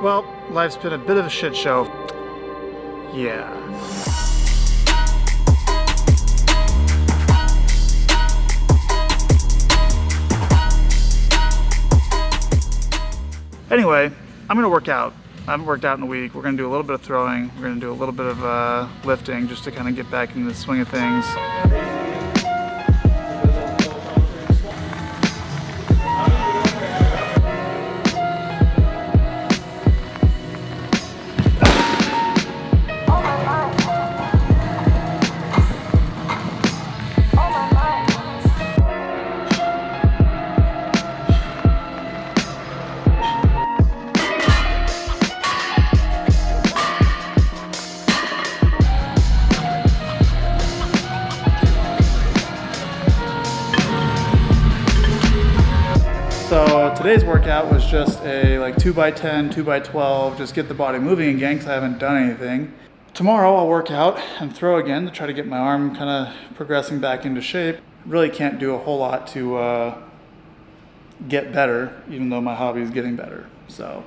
Well, life's been a bit of a shit show. Yeah. Anyway, I'm gonna work out. I haven't worked out in a week. We're gonna do a little bit of throwing. We're gonna do a little bit of lifting just to kind of get back into the swing of things. So today's workout was just a like 2x10, 2x12, just get the body moving again because I haven't done anything. Tomorrow I'll work out and throw again to try to get my arm kind of progressing back into shape. Really can't do a whole lot to get better, even though my hobby is getting better. So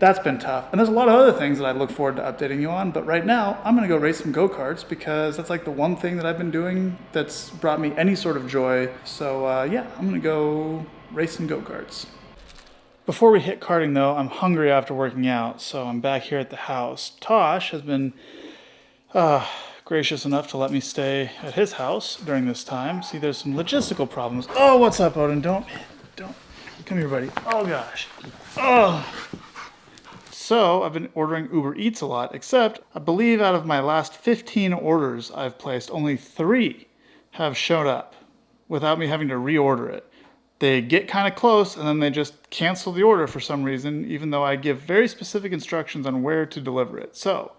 that's been tough. And there's a lot of other things that I look forward to updating you on, but right now I'm gonna go race some go-karts because that's like the one thing that I've been doing that's brought me any sort of joy. So yeah, I'm gonna go race some go-karts. Before we hit karting though, I'm hungry after working out, so I'm back here at the house. Tosh has been gracious enough to let me stay at his house during this time. See, there's some logistical problems. Oh, what's up, Odin? Don't, come here, buddy. Oh gosh. Oh. So I've been ordering Uber Eats a lot, except I believe out of my last 15 orders I've placed, only 3 have showed up without me having to reorder it. They get kind of close and then they just cancel the order for some reason, even though I give very specific instructions on where to deliver it. So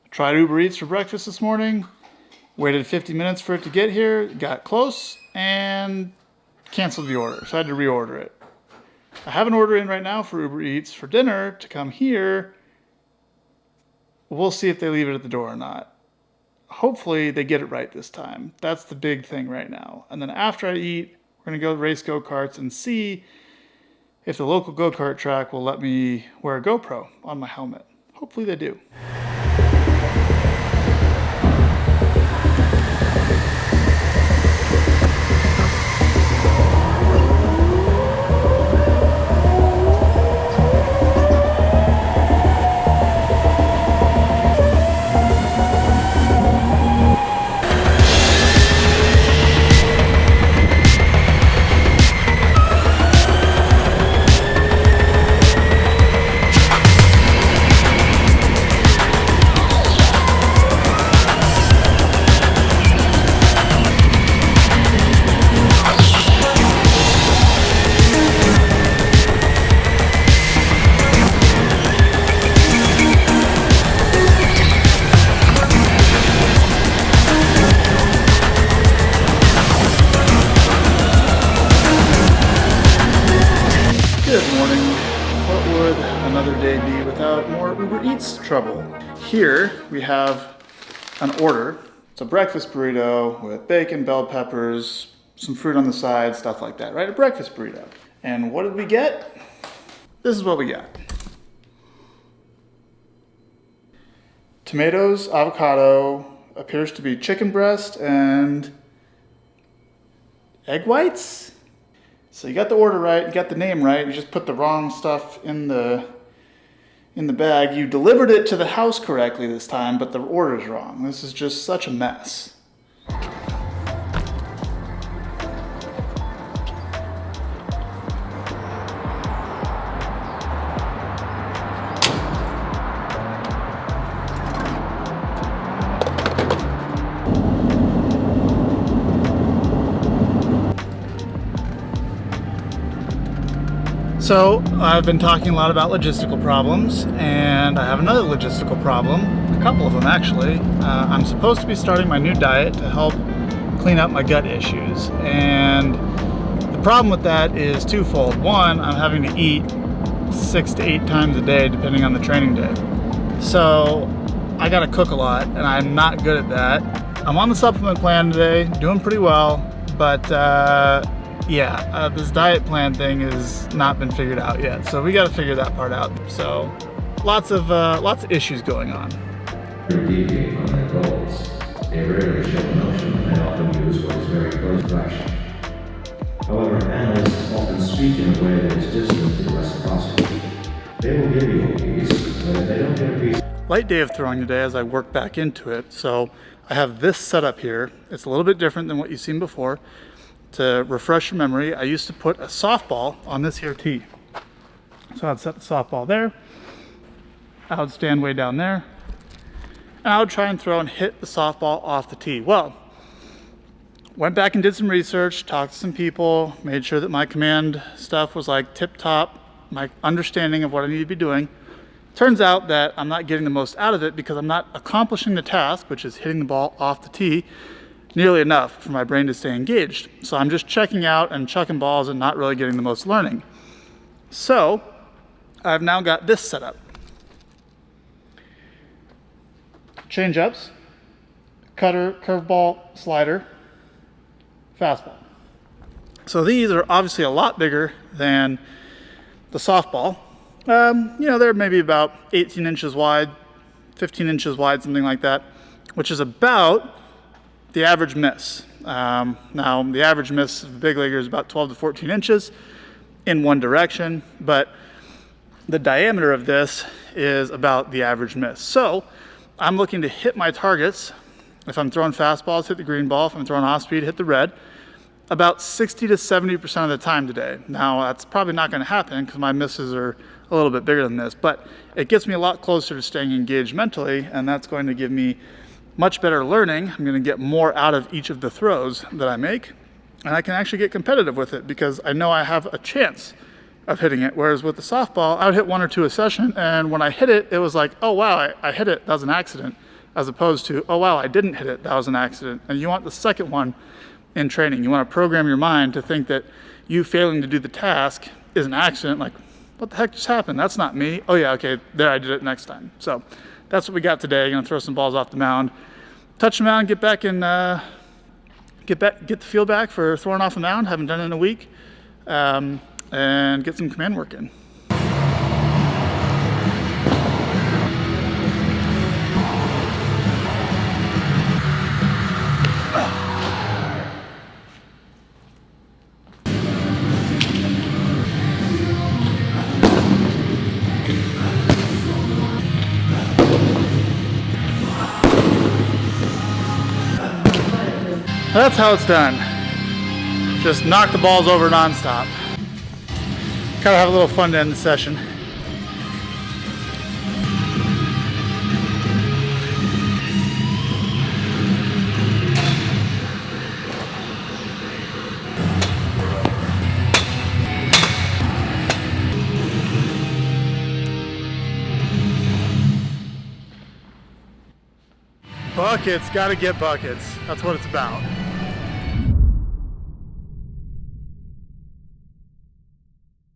I tried Uber Eats for breakfast this morning, waited 50 minutes for it to get here, got close, and canceled the order. So I had to reorder it. I have an order in right now for Uber Eats for dinner to come here. We'll see if they leave it at the door or not. Hopefully they get it right this time. That's the big thing right now. And then after I eat, we're gonna go race go-karts and see if the local go-kart track will let me wear a GoPro on my helmet. Hopefully they do. Day be without more Uber Eats trouble. Here we have an order. It's a breakfast burrito with bacon, bell peppers, some fruit on the side, stuff like that, right? A breakfast burrito. And what did we get? This is what we got. Tomatoes, avocado, appears to be chicken breast, and egg whites? So you got the order right, you got the name right, you just put the wrong stuff in the bag. You delivered it to the house correctly this time, but the order's wrong. This is just such a mess. So I've been talking a lot about logistical problems, and I have another logistical problem, a couple of them actually. I'm supposed to be starting my new diet to help clean up my gut issues, and the problem with that is twofold. One, I'm having to eat 6 to 8 times a day depending on the training day. So I gotta cook a lot, and I'm not good at that. I'm on the supplement plan today, doing pretty well, but This diet plan thing has not been figured out yet, so we got to figure that part out. So lots of issues going on. Deviate from their goals. They rarely show emotion and often use what is very close to action. However, analysts often speak in a way that is distant to reciprocity. They will give you a piece, but if they don't get a piece... Light day of throwing today as I work back into it. So I have this setup here. It's a little bit different than what you've seen before. To refresh your memory, I used to put a softball on this here tee. So I'd set the softball there. I would stand way down there. And I would try and throw and hit the softball off the tee. Well, went back and did some research, talked to some people, made sure that my command stuff was like tip top, my understanding of what I need to be doing. Turns out that I'm not getting the most out of it because I'm not accomplishing the task, which is hitting the ball off the tee, nearly enough for my brain to stay engaged. So I'm just checking out and chucking balls and not really getting the most learning. So I've now got this set up. Change ups, cutter, curveball, slider, fastball. So these are obviously a lot bigger than the softball. They're maybe about 18 inches wide, 15 inches wide, something like that, which is about the average miss. Now, the average miss of the big leaguer is about 12 to 14 inches in one direction, but the diameter of this is about the average miss. So I'm looking to hit my targets. If I'm throwing fastballs, hit the green ball. If I'm throwing off speed, hit the red. About 60 to 70% of the time today. Now, that's probably not going to happen because my misses are a little bit bigger than this, but it gets me a lot closer to staying engaged mentally, and that's going to give me much better learning. I'm going to get more out of each of the throws that I make, and I can actually get competitive with it because I know I have a chance of hitting it. Whereas with the softball, I would hit one or two a session, and when I hit it, it was like, oh wow, I hit it, that was an accident, as opposed to, oh wow, I didn't hit it, that was an accident. And you want the second one in training. You want to program your mind to think that you failing to do the task is an accident, like, what the heck just happened? That's not me. Oh yeah, okay, there, I did it next time. So that's what we got today. Gonna throw some balls off the mound, touch the mound, get back and get the feel back for throwing off the mound. Haven't done it in a week, and get some command work in. That's how it's done. Just knock the balls over nonstop. Kind of have a little fun to end the session. Buckets, gotta get buckets. That's what it's about.